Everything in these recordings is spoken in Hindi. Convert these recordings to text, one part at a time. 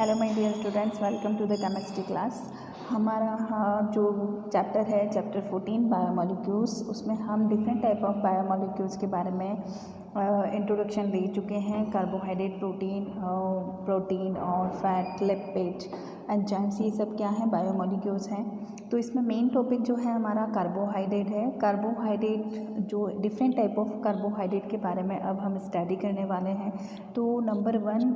Hello my dear students, welcome to the chemistry class. हमारा जो चैप्टर है चैप्टर 14 बायोमोलिक्यूल्स, उसमें हम डिफरेंट टाइप ऑफ बायोमोलिक्यूल्स के बारे में इंट्रोडक्शन ले चुके हैं। कार्बोहाइड्रेट, प्रोटीन और फैट, लिपिड, एंजाइम्स, ये सब क्या है, बायोमोलिक्यूल्स हैं। तो इसमें मेन टॉपिक जो है हमारा कार्बोहाइड्रेट है। कार्बोहाइड्रेट जो डिफरेंट टाइप ऑफ कार्बोहाइड्रेट के बारे में अब हम स्टडी करने वाले हैं। तो नंबर 1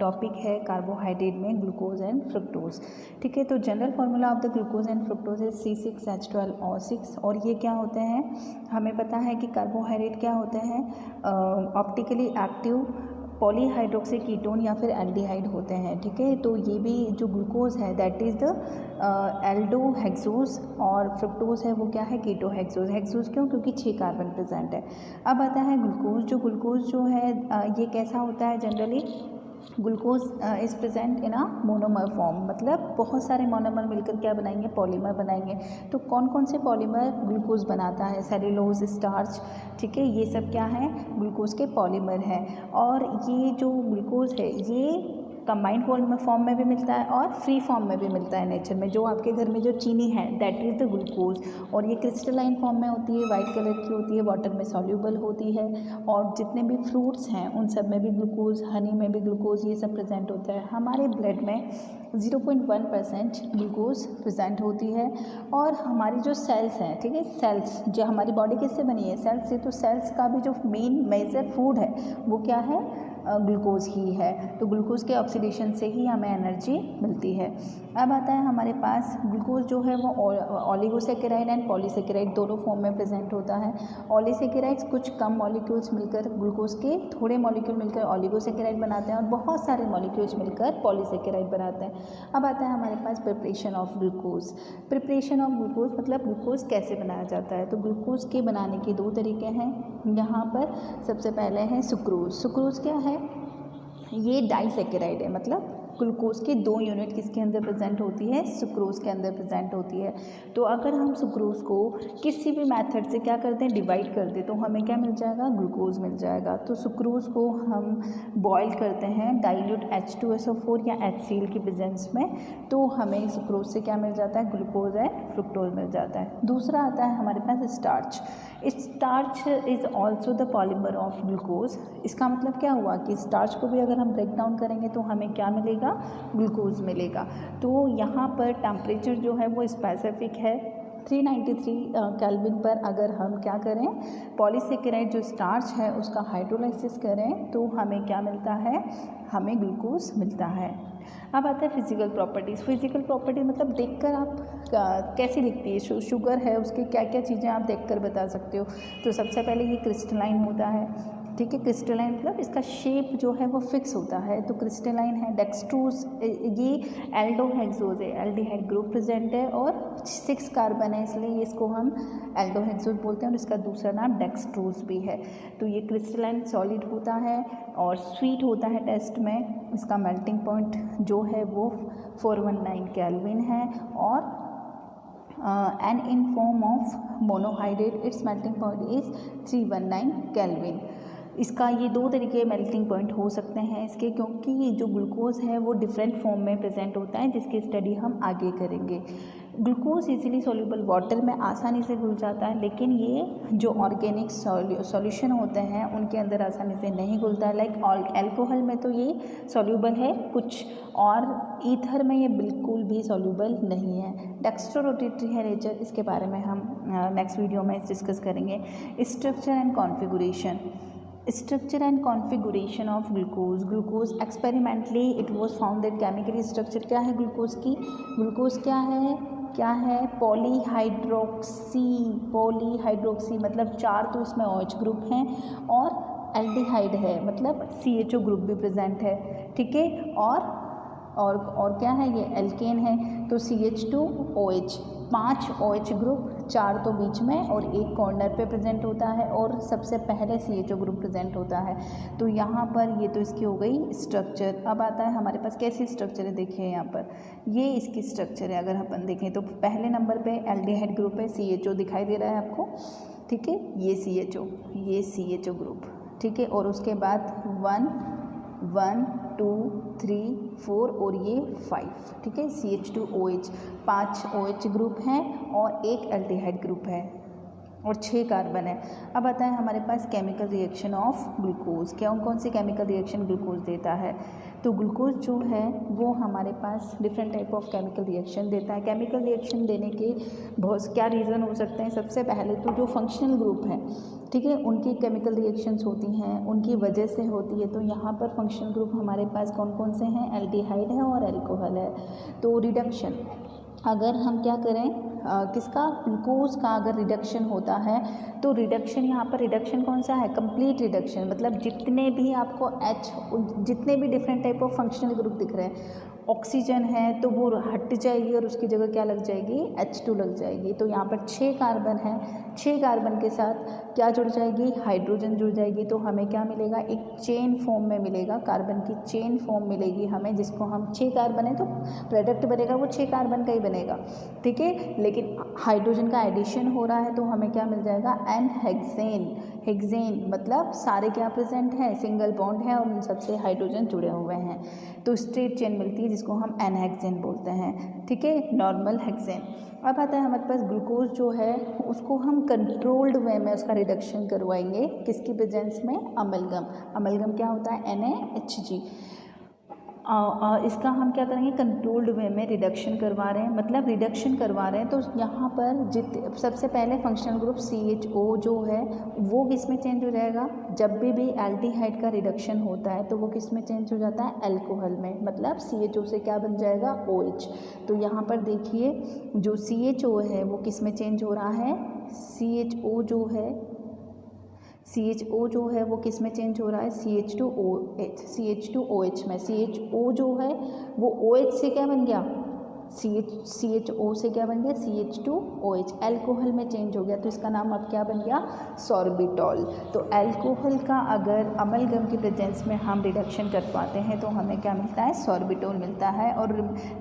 टॉपिक है कार्बोहाइड्रेट में ग्लूकोज एंड फ्रुक्टोज। ठीक है, तो general formula of the glucose and fructose है C6H12O6। और ये क्या होते हैं, हमें पता है कि कार्बोहाइड्रेट क्या होते हैं, ऑप्टिकली एक्टिव पॉलीहाइड्रोक्सी कीटोन या फिर एल्डिहाइड होते हैं। ठीक है, तो ये भी जो ग्लूकोज है दैट इज़ द एल्डोहेक्सोज और फ्रुक्टोज है वो क्या है, कीटोहेक्सोज। हेक्सोज क्यों, क्योंकि 6 कार्बन प्रेजेंट है। अब आता है ग्लूकोज जो है ये कैसा होता है, generally glucose is present in a monomer form, मतलब बहुत सारे मोनोमर मिलकर क्या बनाएंगे, पॉलीमर बनाएंगे। तो कौन कौन से पॉलीमर ग्लूकोज बनाता है, सेलुलोज, स्टार्च, ठीक है, ये सब क्या है, ग्लूकोज के पॉलीमर हैं। और ये जो ग्लूकोज है ये कंबाइंड फॉर्म में भी मिलता है और फ्री फॉर्म में भी मिलता है नेचर में। जो आपके घर में जो चीनी है दैट इज़ द ग्लूकोज, और ये क्रिस्टलाइन फॉर्म में होती है, वाइट कलर की होती है, वाटर में सॉल्यूबल होती है। और जितने भी फ्रूट्स हैं उन सब में भी ग्लूकोज, हनी में भी ग्लूकोज, ये सब प्रेजेंट होता है। हमारे ब्लड में 0.1% ग्लूकोज प्रेजेंट होती है। और हमारी जो सेल्स हैं, ठीक है, सेल्स जो हमारी बॉडी किससे बनी है, सेल्स से। तो सेल्स का भी जो मेन मेजर फूड है वो क्या है, ग्लूकोज ही है। तो ग्लूकोज के ऑक्सीडेशन से ही हमें एनर्जी मिलती है। अब आता है हमारे पास ग्लूकोज जो है वो ओलिगोसैकेराइड एंड पॉलीसैकेराइड दोनों फॉर्म में प्रेजेंट होता है। ओलिगोसैकेराइड्स कुछ कम मॉलिक्यूल्स मिलकर, ग्लूकोज के थोड़े मॉलिक्यूल मिलकर ओलिगोसैकेराइड बनाते हैं और बहुत सारे मॉलिक्यूल्स मिलकर पॉलीसैकेराइड बनाते हैं। अब आता है हमारे पास preparation of glucose. Preparation of glucose मतलब ग्लूकोज कैसे बनाया जाता है। तो ग्लूकोज के बनाने के 2 तरीके हैं यहाँ पर। सबसे पहले है सुक्रोज। सुक्रोज क्या है, ये डाइसैकेराइड है, मतलब ग्लूकोज के 2 यूनिट किसके अंदर प्रेजेंट होती है, सुक्रोज के अंदर प्रेजेंट होती है। तो अगर हम सुक्रोज को किसी भी मेथड से क्या करते हैं, डिवाइड कर दें, तो हमें क्या मिल जाएगा, ग्लूकोज मिल जाएगा। तो सुक्रोज को हम बॉयल करते हैं डाइल्यूट H2SO4 या HCl की प्रेजेंस में, तो हमें सुक्रोज से क्या मिल जाता है, ग्लूकोज एंड फ्रुक्टोज मिल जाता है। दूसरा आता है हमारे पास starch. Starch is also the polymer of glucose. इसका मतलब क्या हुआ कि स्टार्च को भी अगर हम ब्रेक डाउन करेंगे तो हमें क्या मिलेगा, ग्लूकोज मिलेगा। तो यहाँ पर टेम्परेचर जो है वो स्पेसिफिक है 393 केल्विन पर। अगर हम क्या करें, पॉलीसैकेराइड जो स्टार्च है उसका हाइड्रोलाइसिस करें तो हमें क्या मिलता है, हमें ग्लूकोज मिलता है। अब आता है फिजिकल प्रॉपर्टीज़। फिजिकल प्रॉपर्टी मतलब देखकर आप कैसी दिखती है, शुगर है उसकी क्या क्या चीज़ें आप देखकर बता सकते हो। तो सबसे पहले ये क्रिस्टलाइन होता है, ठीक है, क्रिस्टलाइन मतलब इसका शेप जो है वो फिक्स होता है, तो क्रिस्टलाइन है। डेक्सट्रोज, ये एल्डोहेक्सोज है, एल्डिहाइड ग्रुप प्रेजेंट है और 6 कार्बन है, इसलिए इसको हम एल्डोहेक्सोज बोलते हैं और इसका दूसरा नाम डेक्सट्रोज भी है। तो ये क्रिस्टलाइन सॉलिड होता है और स्वीट होता है टेस्ट में। इसका मेल्टिंग पॉइंट जो है वो 419 केल्विन है। और and in form of monohydrate its melting point is 319 kelvin. इसका ये 2 तरीके मेल्टिंग पॉइंट हो सकते हैं इसके, क्योंकि ये जो ग्लूकोज है वो डिफरेंट फॉर्म में प्रेजेंट होता है, जिसकी स्टडी हम आगे करेंगे। ग्लूकोज इजीली सॉल्यूबल वाटर में आसानी से घुल जाता है, लेकिन ये जो ऑर्गेनिक सॉल्यूशन होते हैं उनके अंदर आसानी से नहीं घुलता है। लाइक अल्कोहल में तो ये सॉल्यूबल है कुछ, और ईथर में ये बिल्कुल भी सॉल्यूबल नहीं है। डेक्स्ट्रोरोटेटरी है नेचर, इसके बारे में हम नेक्स्ट वीडियो में डिस्कस करेंगे। Structure and configuration. Structure and configuration of glucose. Glucose experimentally it was found that chemically structure क्या है ग्लूकोज की, ग्लूकोज क्या है पॉलीहाइड्रोक्सी मतलब 4 तो इसमें OH ग्रुप हैं, और एल्डिहाइड है मतलब CHO ग्रुप भी प्रेजेंट है, ठीक है। और क्या है, ये एल्केन है, तो CH2OH 5 OH ग्रुप, 4 तो बीच में और 1 कॉर्नर पे प्रेजेंट होता है, और सबसे पहले CHO ग्रुप प्रेजेंट होता है। तो यहाँ पर ये तो इसकी हो गई स्ट्रक्चर। अब आता है हमारे पास कैसी स्ट्रक्चर है, देखिए यहाँ पर ये इसकी स्ट्रक्चर है। अगर अपन देखें तो पहले नंबर पे एल्डिहाइड ग्रुप है, CHO दिखाई दे रहा है आपको, ठीक है, ये CHO ग्रुप, ठीक है। और उसके बाद 1 1 2 3 4 और ये 5, ठीक है। CH2OH 5 OH ग्रुप हैं और एक एल्डिहाइड ग्रुप है और 6 कार्बन है। अब आता है हमारे पास केमिकल रिएक्शन ऑफ ग्लूकोज। कौन कौन से केमिकल रिएक्शन ग्लूकोज देता है? तो ग्लूकोज जो है वो हमारे पास different type of chemical reaction देता है। केमिकल रिएक्शन देने के बहुत क्या रीज़न हो सकते हैं? सबसे पहले तो जो फंक्शनल ग्रुप है, ठीक है, उनकी केमिकल रिएक्शंस होती हैं, उनकी वजह से होती है। तो यहाँ पर फंक्शनल ग्रुप हमारे पास कौन कौन से हैं? एल्डिहाइड है और एल्कोहल है। तो रिडक्शन, अगर हम क्या करें, किसका? ग्लूकोज का अगर रिडक्शन होता है तो रिडक्शन, यहाँ पर रिडक्शन कौन सा है? कंप्लीट रिडक्शन, मतलब जितने भी आपको जितने भी different type of functional group दिख रहे हैं, ऑक्सीजन है तो वो हट जाएगी और उसकी जगह क्या लग जाएगी? H2 लग जाएगी। तो यहाँ पर 6 कार्बन है, 6 कार्बन के साथ क्या जुड़ जाएगी? हाइड्रोजन जुड़ जाएगी। तो हमें क्या मिलेगा? एक चेन फॉर्म में मिलेगा, कार्बन की चेन फॉर्म मिलेगी हमें, जिसको हम 6 कार्बन है तो प्रोडक्ट बनेगा वो 6 कार्बन का ही बनेगा, ठीक है। लेकिन हाइड्रोजन का एडिशन हो रहा है तो हमें क्या मिल जाएगा? N hexane. हेक्सेन मतलब सारे क्या प्रेजेंट हैं? सिंगल बॉन्ड है और उन सबसे हाइड्रोजन जुड़े हुए हैं, तो स्ट्रेट चेन मिलती है जिसको हम एन हेक्सेन बोलते हैं, ठीक है, नॉर्मल हेक्सेन। अब आता है हमारे पास ग्लूकोज जो है उसको हम कंट्रोल्ड वे में उसका रिडक्शन करवाएंगे, किसकी प्रेजेंस में? अमलगम। अमलगम क्या होता है? NaHG। इसका हम क्या करेंगे? कंट्रोल्ड वे में रिडक्शन करवा रहे हैं, मतलब रिडक्शन करवा रहे हैं। तो यहाँ पर सबसे पहले फंक्शनल ग्रुप CHO जो है वो किस में चेंज हो जाएगा? जब भी एल्डिहाइड का रिडक्शन होता है तो वो किस में चेंज हो जाता है? अल्कोहल में, मतलब CHO से क्या बन जाएगा? OH। तो यहाँ पर देखिए जो CHO है वो किस में चेंज हो रहा है? CHO जो है वो किस में चेंज हो रहा है? CH2OH में। CHO जो है वो OH से क्या बन गया? CHO से क्या बन गया? CH2OH, अल्कोहल में चेंज हो गया। तो इसका नाम अब क्या बन गया? सॉर्बिटॉल। तो अल्कोहल का अगर अमलगम की प्रेजेंस में हम रिडक्शन कर पाते हैं तो हमें क्या मिलता है? सॉर्बिटॉल मिलता है। और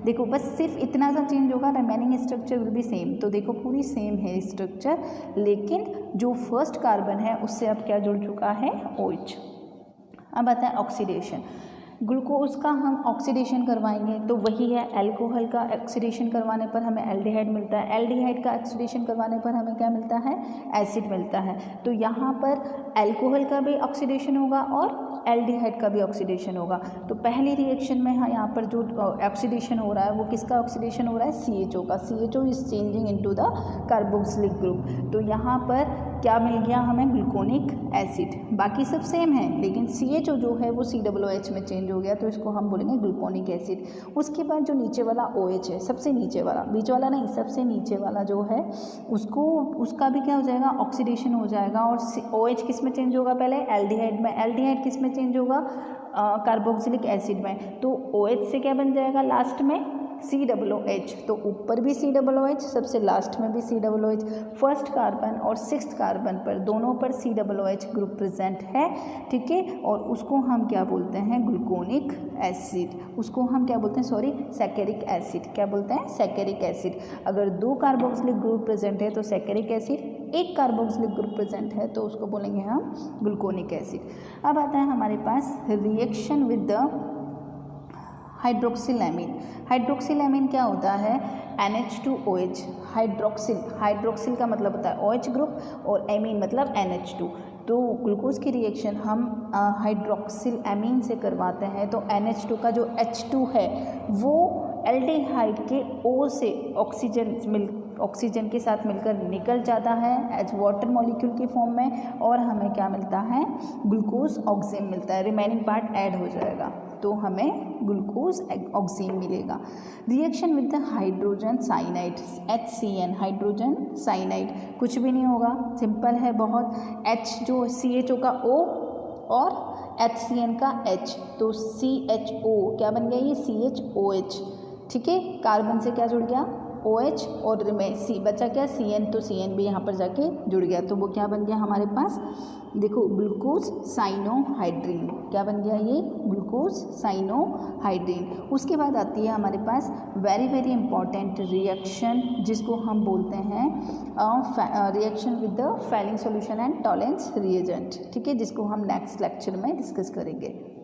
देखो बस सिर्फ इतना सा चेंज होगा, remaining structure will be same. तो देखो पूरी सेम है स्ट्रक्चर, लेकिन जो फर्स्ट कार्बन है उससे अब क्या जुड़ चुका है? OH। अब आता है ऑक्सीडेशन। ग्लूकोज का हम ऑक्सीडेशन करवाएंगे तो वही है, अल्कोहल का ऑक्सीडेशन करवाने पर हमें एल्डिहाइड मिलता है, एल्डिहाइड का ऑक्सीडेशन करवाने पर हमें क्या मिलता है? एसिड मिलता है। तो यहाँ पर अल्कोहल का भी ऑक्सीडेशन होगा और एल्डिहाइड का भी ऑक्सीडेशन होगा। तो पहली रिएक्शन में यहाँ पर जो ऑक्सीडेशन हो रहा है वो किसका ऑक्सीडेशन हो रहा है? CHO का। CHO is changing into the carboxylic group. तो यहाँ पर क्या मिल गया हमें? Gluconic acid. बाकी सब सेम है, लेकिन CHO जो है वो COOH में चेंज हो गया, तो इसको हम बोलेंगे ग्लूकोनिक एसिड। उसके बाद जो नीचे वाला OH है, सबसे नीचे वाला, बीच वाला नहीं, सबसे नीचे वाला जो है उसका भी क्या हो जाएगा? ऑक्सीडेशन हो जाएगा। और OH किस में चेंज होगा? पहले एल्डिहाइड में। एल्डिहाइड किस में चेंज होगा? कार्बोक्सिलिक एसिड में। तो OH से क्या बन जाएगा लास्ट में? COOH। तो ऊपर भी COOH, सबसे लास्ट में भी COOH। फर्स्ट कार्बन और 6th कार्बन पर दोनों पर COOH ग्रुप प्रेजेंट है, ठीक है। और उसको हम क्या बोलते हैं? Gluconic acid. उसको हम क्या बोलते हैं? Sorry, saccharic acid. क्या बोलते हैं? Saccharic acid. अगर 2 कार्बोक्सिलिक ग्रुप प्रेजेंट है तो saccharic acid, 1 carboxylic group present है तो उसको बोलेंगे हम ग्लूकोनिक एसिड। अब आता है हमारे पास रिएक्शन विद द हाइड्रोक्सिलैमीन। हाइड्रोक्सिलैमीन क्या होता है? NH2OH। हाइड्रोक्सिल का मतलब होता है OH ग्रुप और एमीन मतलब NH2। तो ग्लूकोज की रिएक्शन हम हाइड्रोक्सिल एमीन से करवाते हैं तो NH2 का जो H2 है वो एल्डिहाइड के O से ऑक्सीजन के साथ मिलकर निकल जाता है एज वाटर मॉलिक्यूल की फॉर्म में, और हमें क्या मिलता है? ग्लूकोज ऑक्सीजन मिलता है। रिमेनिंग पार्ट ऐड हो जाएगा तो हमें ग्लूकोज ऑक्सीजन मिलेगा। Reaction with the hydrogen cyanide, HCN, hydrogen cyanide. कुछ भी नहीं होगा, सिंपल है बहुत। H जो CHO का O और HCN का H, तो CHO क्या बन गया? ये CHOH, ठीक है। कार्बन से क्या जुड़ गया? OH और C बचा क्या? CN। तो CN भी यहाँ पर जाके जुड़ गया, तो वो क्या बन गया हमारे पास? देखो ग्लूकोज साइनोहाइड्रीन। क्या बन गया? ये ग्लूकोज साइनोहाइड्रीन। उसके बाद आती है हमारे पास वेरी वेरी इंपॉर्टेंट रिएक्शन जिसको हम बोलते हैं reaction with the falling solution and Tollens reagent, ठीक है, जिसको हम नेक्स्ट लेक्चर में डिस्कस करेंगे।